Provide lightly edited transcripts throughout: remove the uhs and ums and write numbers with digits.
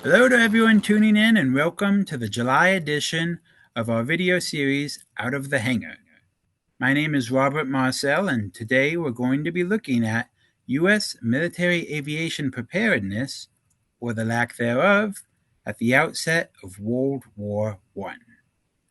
Hello to everyone tuning in and welcome to the July edition of our video series, Out of the Hangar. My name is Robert Marcell and today we're going to be looking at U.S. military aviation preparedness, or the lack thereof, at the outset of World War I.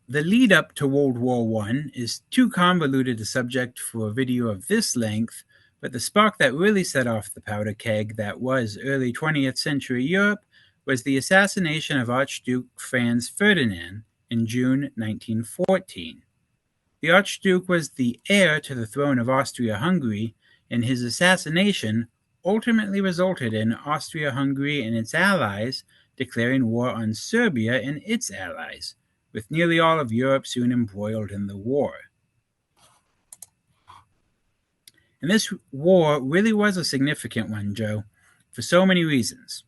The lead up to World War I is too convoluted a subject for a video of this length, but the spark that really set off the powder keg that was early 20th century Europe was the assassination of Archduke Franz Ferdinand in June 1914. The Archduke was the heir to the throne of Austria-Hungary, and his assassination ultimately resulted in Austria-Hungary and its allies declaring war on Serbia and its allies, with nearly all of Europe soon embroiled in the war. And this war really was a significant one, Joe, for so many reasons.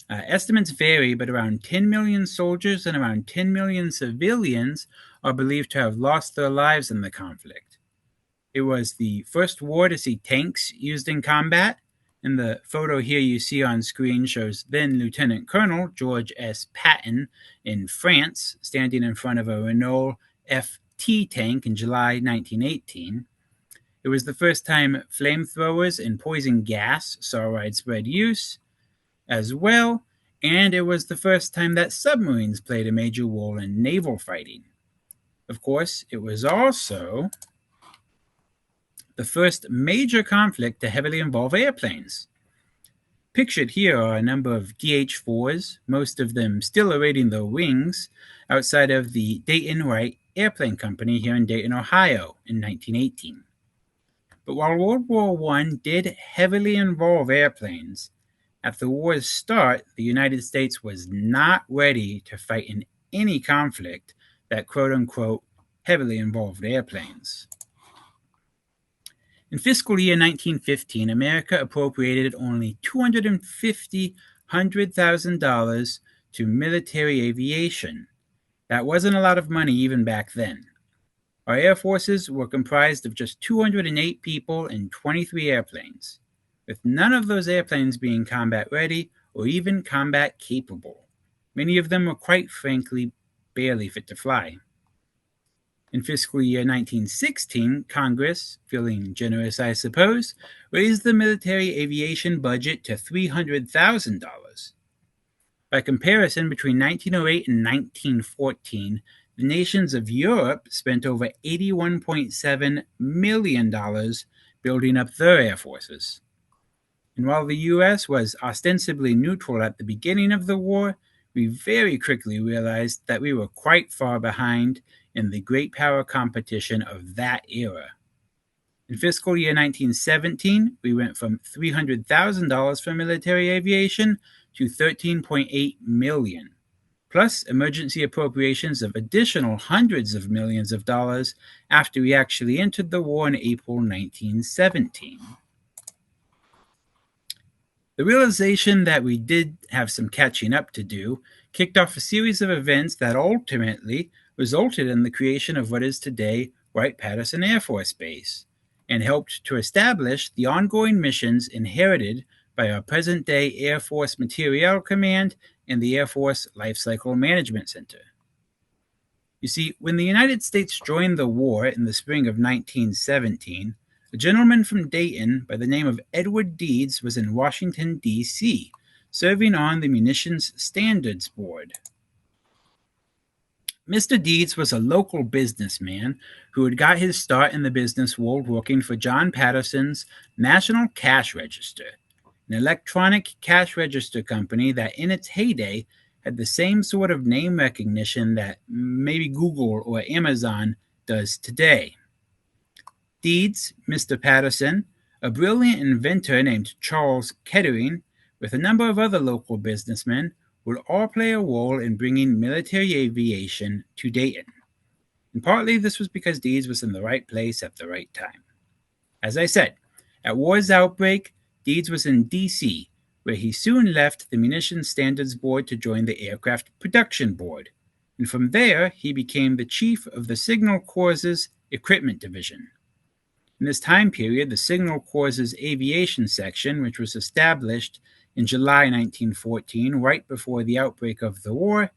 Estimates vary, but around 10 million soldiers and around 10 million civilians are believed to have lost their lives in the conflict. It was the first war to see tanks used in combat, and the photo here you see on screen shows then Lieutenant Colonel George S. Patton in France, standing in front of a Renault FT tank in July 1918. It was the first time flamethrowers and poison gas saw widespread use as well, and it was the first time that submarines played a major role in naval fighting. Of course, it was also the first major conflict to heavily involve airplanes. Pictured here are a number of DH-4s, most of them still awaiting their wings, outside of the Dayton Wright Airplane Company here in Dayton, Ohio in 1918. But while World War I did heavily involve airplanes, at the war's start, the United States was not ready to fight in any conflict that quote-unquote heavily involved airplanes. In fiscal year 1915, America appropriated only $250,000 to military aviation. That wasn't a lot of money even back then. Our air forces were comprised of just 208 people and 23 airplanes, with none of those airplanes being combat ready or even combat capable. Many of them were quite frankly barely fit to fly. In fiscal year 1916, Congress, feeling generous I suppose, raised the military aviation budget to $300,000. By comparison, between 1908 and 1914, the nations of Europe spent over $81.7 million building up their air forces. And while the U.S. was ostensibly neutral at the beginning of the war, we very quickly realized that we were quite far behind in the great power competition of that era. In fiscal year 1917, we went from $300,000 for military aviation to $13.8 million, plus emergency appropriations of additional hundreds of millions of dollars after we actually entered the war in April 1917. The realization that we did have some catching up to do kicked off a series of events that ultimately resulted in the creation of what is today Wright-Patterson Air Force Base, and helped to establish the ongoing missions inherited by our present-day Air Force Materiel Command and the Air Force Life Cycle Management Center. You see, when the United States joined the war in the spring of 1917, a gentleman from Dayton by the name of Edward Deeds was in Washington, D.C., serving on the Munitions Standards Board. Mr. Deeds was a local businessman who had got his start in the business world working for John Patterson's National Cash Register, an electronic cash register company that in its heyday had the same sort of name recognition that maybe Google or Amazon does today. Deeds, Mr. Patterson, a brilliant inventor named Charles Kettering, with a number of other local businessmen, would all play a role in bringing military aviation to Dayton. And partly this was because Deeds was in the right place at the right time. As I said, at war's outbreak, Deeds was in D.C., where he soon left the Munitions Standards Board to join the Aircraft Production Board, and from there he became the chief of the Signal Corps' Equipment Division. In this time period, the Signal Corps' Aviation Section, which was established in July 1914, right before the outbreak of the war.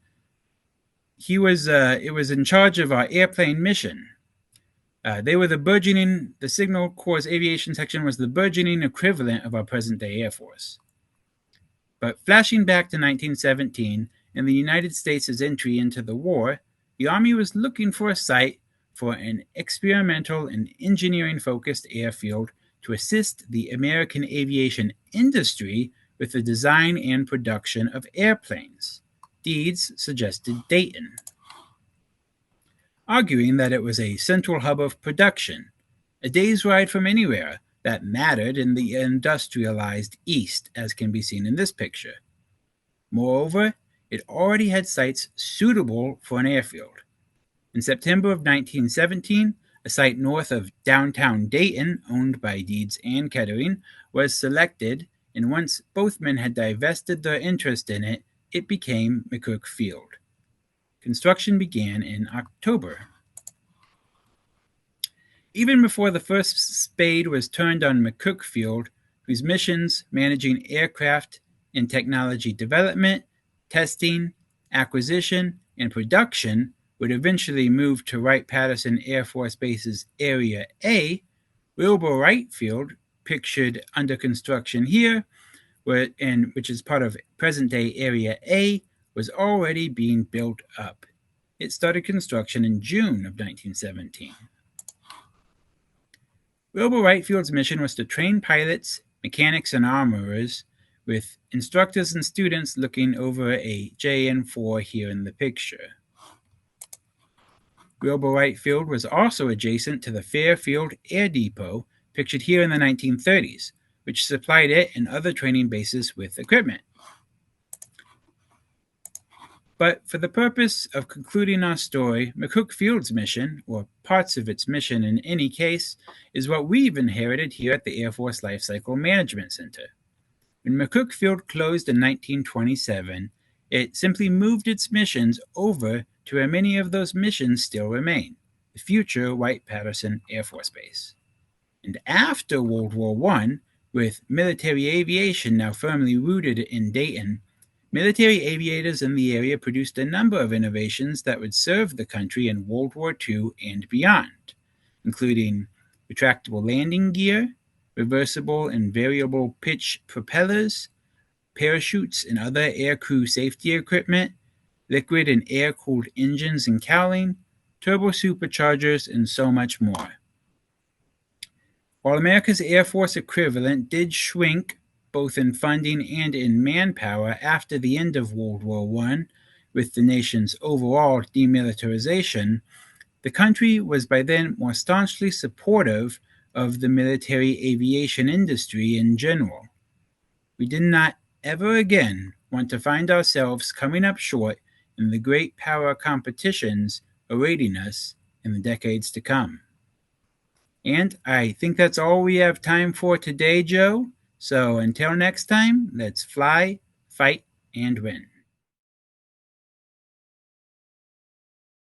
It was in charge of our airplane mission. They were the Signal Corps Aviation Section was the burgeoning equivalent of our present-day Air Force. But flashing back to 1917 and the United States' entry into the war, the Army was looking for a site for an experimental and engineering-focused airfield to assist the American aviation industry with the design and production of airplanes. Deeds suggested Dayton, arguing that it was a central hub of production, a day's ride from anywhere that mattered in the industrialized East, as can be seen in this picture. Moreover, it already had sites suitable for an airfield. In September of 1917, a site north of downtown Dayton, owned by Deeds and Kettering, was selected, and once both men had divested their interest in it, it became McCook Field. Construction began in October. Even before the first spade was turned on McCook Field, whose missions managing aircraft and technology development, testing, acquisition, and production would eventually move to Wright-Patterson Air Force Base's Area A, Wilbur Wright Field, pictured under construction here, which is part of present-day Area A, was already being built up. It started construction in June of 1917. Wilbur Wright Field's mission was to train pilots, mechanics, and armorers, with instructors and students looking over a JN-4 here in the picture. Wilbur Wright Field was also adjacent to the Fairfield Air Depot, pictured here in the 1930s, which supplied it and other training bases with equipment. But for the purpose of concluding our story, McCook Field's mission, or parts of its mission in any case, is what we've inherited here at the Air Force Life Cycle Management Center. When McCook Field closed in 1927, it simply moved its missions over to where many of those missions still remain, the future Wright-Patterson Air Force Base. And after World War I, with military aviation now firmly rooted in Dayton, military aviators in the area produced a number of innovations that would serve the country in World War II and beyond, including retractable landing gear, reversible and variable pitch propellers, parachutes and other aircrew safety equipment, liquid and air-cooled engines and cowling, turbo superchargers, and so much more. While America's Air Force equivalent did shrink both in funding and in manpower after the end of World War I, with the nation's overall demilitarization, the country was by then more staunchly supportive of the military aviation industry in general. We did not ever again want to find ourselves coming up short in the great power competitions awaiting us in the decades to come. And I think that's all we have time for today, Joe. So until next time, let's fly, fight, and win.